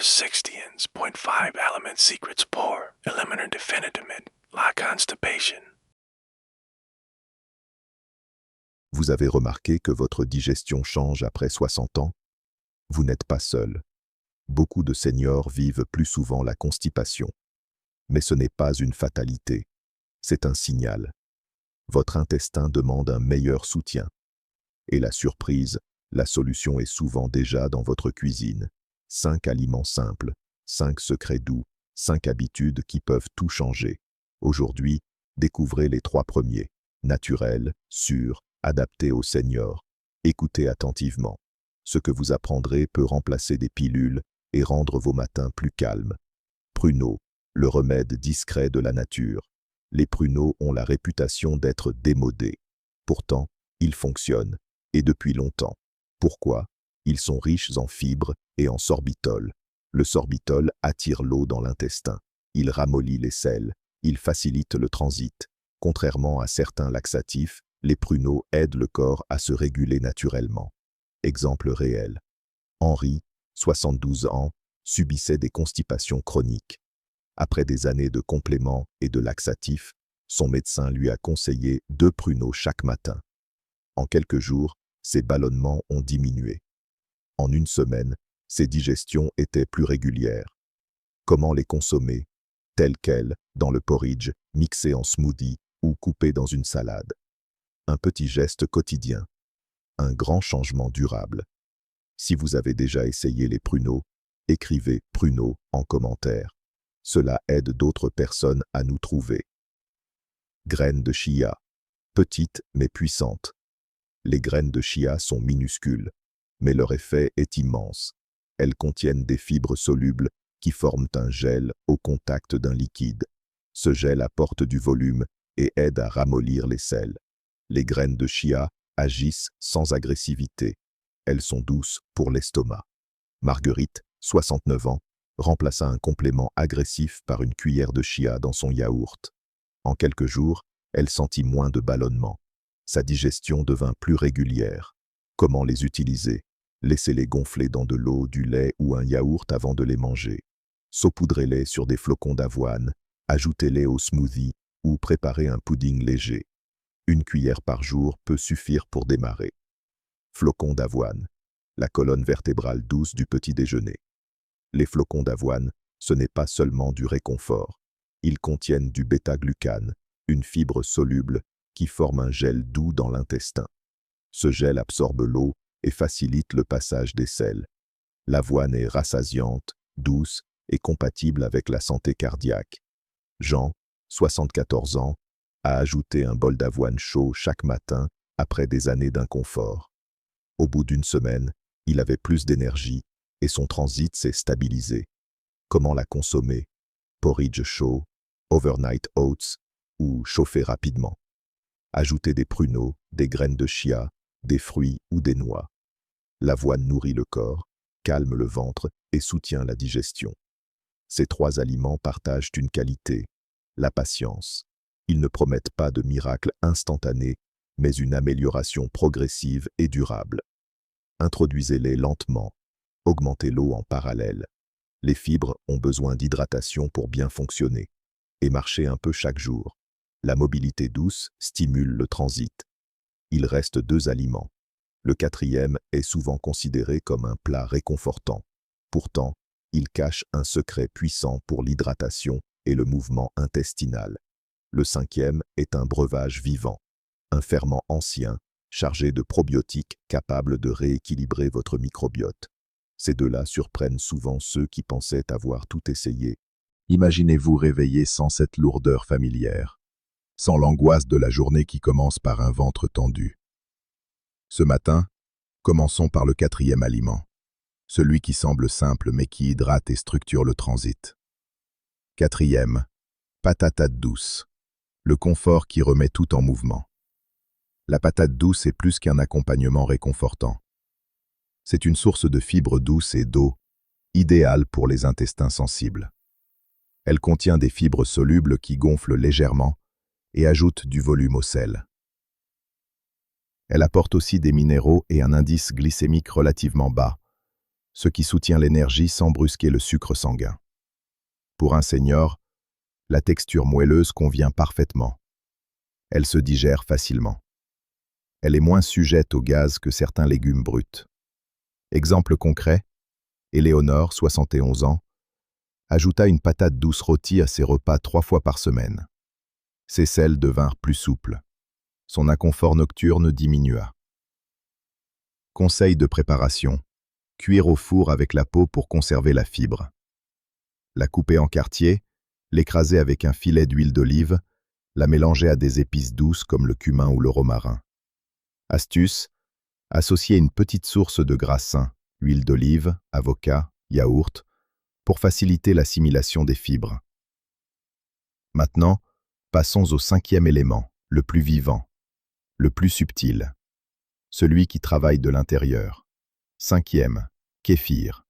16.5 Element Secrets pour Eliminate Definitivement la constipation. Vous avez remarqué que votre digestion change après 60 ans? Vous n'êtes pas seul. Beaucoup de seniors vivent plus souvent la constipation. Mais ce n'est pas une fatalité. C'est un signal. Votre intestin demande un meilleur soutien. Et la surprise, la solution est souvent déjà dans votre cuisine. 5 aliments simples, 5 secrets doux, 5 habitudes qui peuvent tout changer. Aujourd'hui, découvrez les 3 premiers. Naturels, sûrs, adaptés aux seniors. Écoutez attentivement. Ce que vous apprendrez peut remplacer des pilules et rendre vos matins plus calmes. Pruneau, le remède discret de la nature. Les pruneaux ont la réputation d'être démodés. Pourtant, ils fonctionnent, et depuis longtemps. Pourquoi? Ils sont riches en fibres et en sorbitol. Le sorbitol attire l'eau dans l'intestin. Il ramollit les selles. Il facilite le transit. Contrairement à certains laxatifs, les pruneaux aident le corps à se réguler naturellement. Exemple réel. Henri, 72 ans, subissait des constipations chroniques. Après des années de compléments et de laxatifs, son médecin lui a conseillé 2 pruneaux chaque matin. En quelques jours, ses ballonnements ont diminué. En une semaine, ses digestions étaient plus régulières. Comment les consommer? Telles quelles, dans le porridge, mixé en smoothie ou coupé dans une salade. Un petit geste quotidien. Un grand changement durable. Si vous avez déjà essayé les pruneaux, écrivez « pruneaux » en commentaire. Cela aide d'autres personnes à nous trouver. Graines de chia. Petites mais puissantes. Les graines de chia sont minuscules, mais leur effet est immense. Elles contiennent des fibres solubles qui forment un gel au contact d'un liquide. Ce gel apporte du volume et aide à ramollir les selles. Les graines de chia agissent sans agressivité. Elles sont douces pour l'estomac. Marguerite, 69 ans, remplaça un complément agressif par une cuillère de chia dans son yaourt. En quelques jours, elle sentit moins de ballonnements. Sa digestion devint plus régulière. Comment les utiliser? Laissez-les gonfler dans de l'eau, du lait ou un yaourt avant de les manger. Saupoudrez-les sur des flocons d'avoine, ajoutez-les au smoothie ou préparez un pudding léger. 1 cuillère par jour peut suffire pour démarrer. Flocons d'avoine, la colonne vertébrale douce du petit déjeuner. Les flocons d'avoine, ce n'est pas seulement du réconfort. Ils contiennent du bêta-glucane, une fibre soluble qui forme un gel doux dans l'intestin. Ce gel absorbe l'eau et facilite le passage des selles. L'avoine est rassasiante, douce et compatible avec la santé cardiaque. Jean, 74 ans, a ajouté un bol d'avoine chaud chaque matin après des années d'inconfort. Au bout d'une semaine, il avait plus d'énergie et son transit s'est stabilisé. Comment la consommer? Porridge chaud, overnight oats ou chauffer rapidement. Ajoutez des pruneaux, des graines de chia, des fruits ou des noix. L'avoine nourrit le corps, calme le ventre et soutient la digestion. Ces 3 aliments partagent une qualité, la patience. Ils ne promettent pas de miracle instantané, mais une amélioration progressive et durable. Introduisez-les lentement. Augmentez l'eau en parallèle. Les fibres ont besoin d'hydratation pour bien fonctionner. Et marchez un peu chaque jour. La mobilité douce stimule le transit. Il reste 2 aliments. Le 4e est souvent considéré comme un plat réconfortant. Pourtant, il cache un secret puissant pour l'hydratation et le mouvement intestinal. Le 5e est un breuvage vivant, un ferment ancien, chargé de probiotiques capables de rééquilibrer votre microbiote. Ces 2-là surprennent souvent ceux qui pensaient avoir tout essayé. Imaginez-vous réveiller sans cette lourdeur familière, sans l'angoisse de la journée qui commence par un ventre tendu. Ce matin, commençons par le 4e aliment, celui qui semble simple mais qui hydrate et structure le transit. 4e, patate douce, le confort qui remet tout en mouvement. La patate douce est plus qu'un accompagnement réconfortant. C'est une source de fibres douces et d'eau, idéale pour les intestins sensibles. Elle contient des fibres solubles qui gonflent légèrement et ajoutent du volume aux selles. Elle apporte aussi des minéraux et un indice glycémique relativement bas, ce qui soutient l'énergie sans brusquer le sucre sanguin. Pour un senior, la texture moelleuse convient parfaitement. Elle se digère facilement. Elle est moins sujette au gaz que certains légumes bruts. Exemple concret, Éléonore, 71 ans, ajouta une patate douce rôtie à ses repas 3 fois par semaine. Ses selles devinrent plus souples. Son inconfort nocturne diminua. Conseil de préparation. Cuire au four avec la peau pour conserver la fibre. La couper en quartiers, l'écraser avec un filet d'huile d'olive, la mélanger à des épices douces comme le cumin ou le romarin. Astuce, associer une petite source de gras sain, huile d'olive, avocat, yaourt, pour faciliter l'assimilation des fibres. Maintenant, passons au 5e élément, le plus vivant, le plus subtil, celui qui travaille de l'intérieur. 5e, kéfir.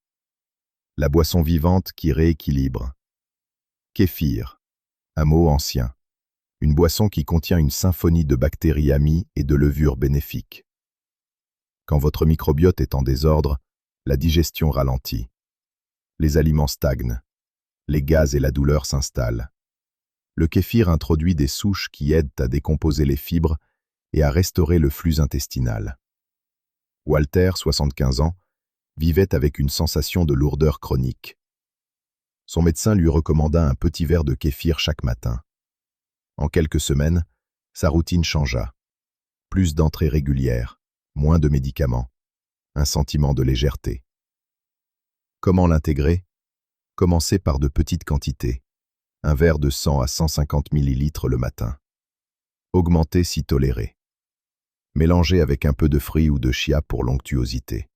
La boisson vivante qui rééquilibre. Kéfir, un mot ancien. Une boisson qui contient une symphonie de bactéries amies et de levures bénéfiques. Quand votre microbiote est en désordre, la digestion ralentit. Les aliments stagnent. Les gaz et la douleur s'installent. Le kéfir introduit des souches qui aident à décomposer les fibres et à restaurer le flux intestinal. Walter, 75 ans, vivait avec une sensation de lourdeur chronique. Son médecin lui recommanda un petit verre de kéfir chaque matin. En quelques semaines, sa routine changea. Plus d'entrées régulières, moins de médicaments, un sentiment de légèreté. Comment l'intégrer? Commencez par de petites quantités. Un verre de 100 à 150 ml le matin. Augmentez si toléré. Mélangez avec un peu de fruits ou de chia pour l'onctuosité.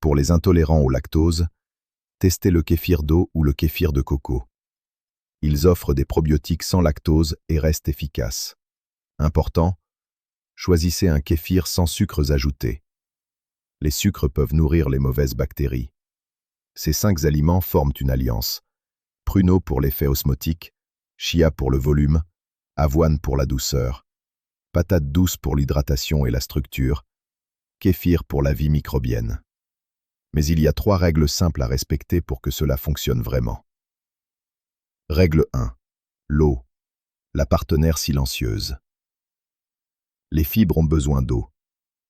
Pour les intolérants au lactose, testez le kéfir d'eau ou le kéfir de coco. Ils offrent des probiotiques sans lactose et restent efficaces. Important, choisissez un kéfir sans sucres ajoutés. Les sucres peuvent nourrir les mauvaises bactéries. Ces 5 aliments forment une alliance. Pruneau pour l'effet osmotique, chia pour le volume, avoine pour la douceur, patate douce pour l'hydratation et la structure, kéfir pour la vie microbienne. Mais il y a 3 règles simples à respecter pour que cela fonctionne vraiment. Règle 1. L'eau, la partenaire silencieuse. Les fibres ont besoin d'eau.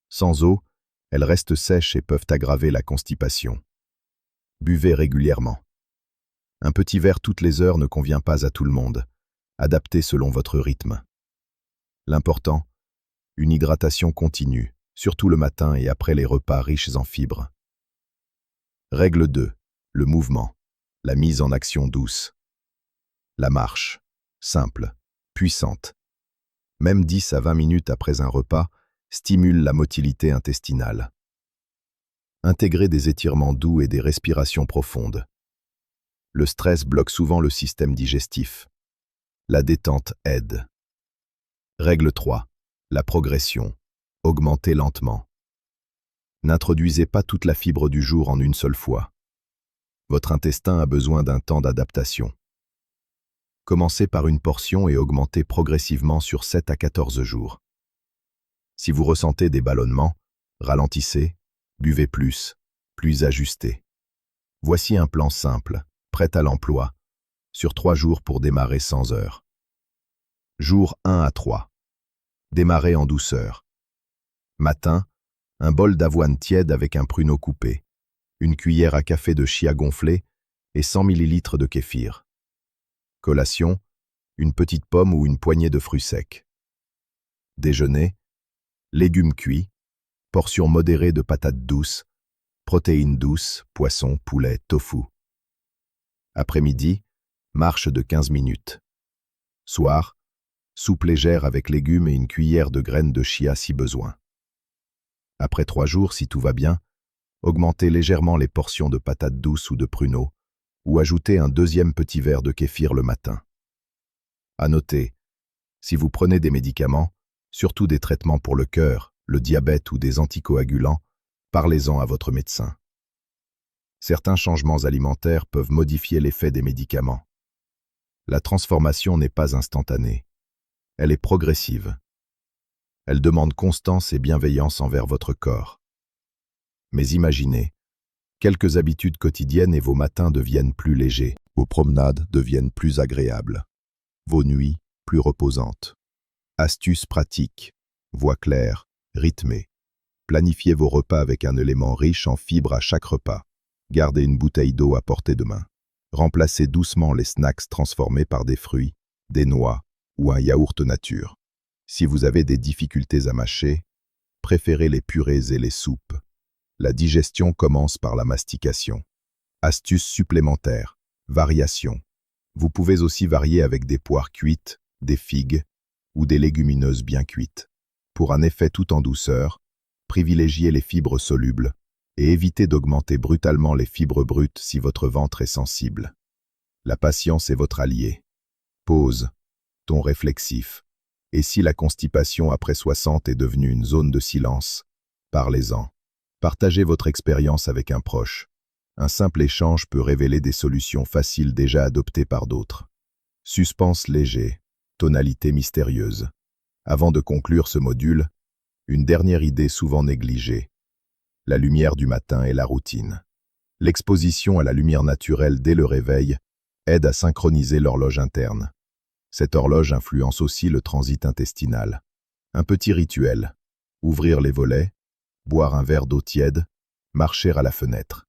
Sans eau, elles restent sèches et peuvent aggraver la constipation. Buvez régulièrement. Un petit verre toutes les heures ne convient pas à tout le monde. Adaptez selon votre rythme. L'important, une hydratation continue, surtout le matin et après les repas riches en fibres. Règle 2. Le mouvement, la mise en action douce. La marche, simple, puissante. Même 10 à 20 minutes après un repas, stimule la motilité intestinale. Intégrez des étirements doux et des respirations profondes. Le stress bloque souvent le système digestif. La détente aide. Règle 3. La progression. Augmentez lentement. N'introduisez pas toute la fibre du jour en une seule fois. Votre intestin a besoin d'un temps d'adaptation. Commencez par une portion et augmentez progressivement sur 7 à 14 jours. Si vous ressentez des ballonnements, ralentissez, buvez plus ajusté. Voici un plan simple, prêt à l'emploi, sur 3 jours pour démarrer sans heure. Jour 1 à 3. Démarrez en douceur. Matin, un bol d'avoine tiède avec un pruneau coupé, une cuillère à café de chia gonflé et 100 ml de kéfir. Collation, une petite pomme ou une poignée de fruits secs. Déjeuner, légumes cuits, portion modérée de patates douces, protéines douces, poisson, poulet, tofu. Après-midi, marche de 15 minutes. Soir, soupe légère avec légumes et une cuillère de graines de chia si besoin. Après 3 jours, si tout va bien, augmentez légèrement les portions de patates douces ou de pruneaux, ou ajoutez un 2e petit verre de kéfir le matin. À noter, si vous prenez des médicaments, surtout des traitements pour le cœur, le diabète ou des anticoagulants, parlez-en à votre médecin. Certains changements alimentaires peuvent modifier l'effet des médicaments. La transformation n'est pas instantanée. Elle est progressive. Elle demande constance et bienveillance envers votre corps. Mais imaginez, Quelques habitudes quotidiennes et vos matins deviennent plus légers. Vos promenades deviennent plus agréables. Vos nuits plus reposantes. Astuces pratiques. Voix claire, rythmée. Planifiez vos repas avec un élément riche en fibres à chaque repas. Gardez une bouteille d'eau à portée de main. Remplacez doucement les snacks transformés par des fruits, des noix ou un yaourt nature. Si vous avez des difficultés à mâcher, préférez les purées et les soupes. La digestion commence par la mastication. Astuce supplémentaire. Variation. Vous pouvez aussi varier avec des poires cuites, des figues ou des légumineuses bien cuites. Pour un effet tout en douceur, privilégiez les fibres solubles et évitez d'augmenter brutalement les fibres brutes si votre ventre est sensible. La patience est votre allié. Pause. Ton réflexif. Et si la constipation après 60 est devenue une zone de silence, parlez-en. Partagez votre expérience avec un proche. Un simple échange peut révéler des solutions faciles déjà adoptées par d'autres. Suspense léger, tonalité mystérieuse. Avant de conclure ce module, une dernière idée souvent négligée. La lumière du matin et la routine. L'exposition à la lumière naturelle dès le réveil aide à synchroniser l'horloge interne. Cette horloge influence aussi le transit intestinal. Un petit rituel. Ouvrir les volets, boire un verre d'eau tiède, marcher à la fenêtre.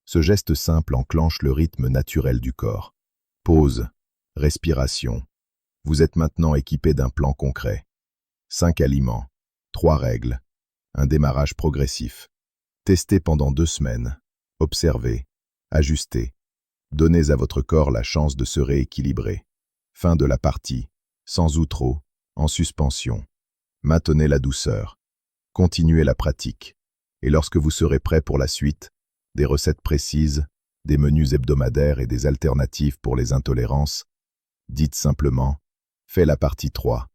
Ce geste simple enclenche le rythme naturel du corps. Pause, respiration. Vous êtes maintenant équipé d'un plan concret. 5 aliments, 3 règles, un démarrage progressif. Testez pendant 2 semaines. Observez, ajustez. Donnez à votre corps la chance de se rééquilibrer. Fin de la partie, sans outro, en suspension. Maintenez la douceur. Continuez la pratique. Et lorsque vous serez prêt pour la suite, des recettes précises, des menus hebdomadaires et des alternatives pour les intolérances, dites simplement « Fais la partie 3 »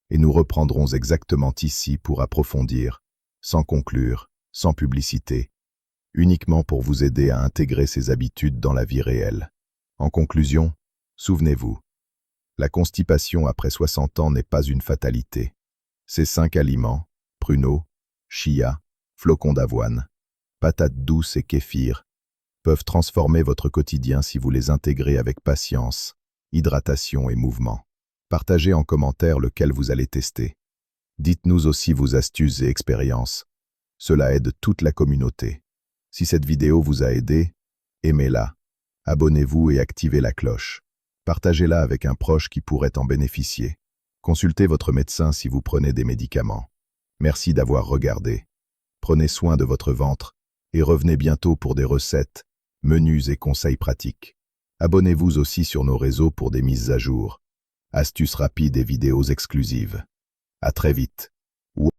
et nous reprendrons exactement ici pour approfondir, sans conclure, sans publicité, uniquement pour vous aider à intégrer ces habitudes dans la vie réelle. En conclusion, souvenez-vous, la constipation après 60 ans n'est pas une fatalité. Ces 5 aliments, pruneaux, chia, flocons d'avoine, patates douces et kéfir, peuvent transformer votre quotidien si vous les intégrez avec patience, hydratation et mouvement. Partagez en commentaire lequel vous allez tester. Dites-nous aussi vos astuces et expériences. Cela aide toute la communauté. Si cette vidéo vous a aidé, aimez-la, abonnez-vous et activez la cloche. Partagez-la avec un proche qui pourrait en bénéficier. Consultez votre médecin si vous prenez des médicaments. Merci d'avoir regardé. Prenez soin de votre ventre et revenez bientôt pour des recettes, menus et conseils pratiques. Abonnez-vous aussi sur nos réseaux pour des mises à jour, astuces rapides et vidéos exclusives. À très vite.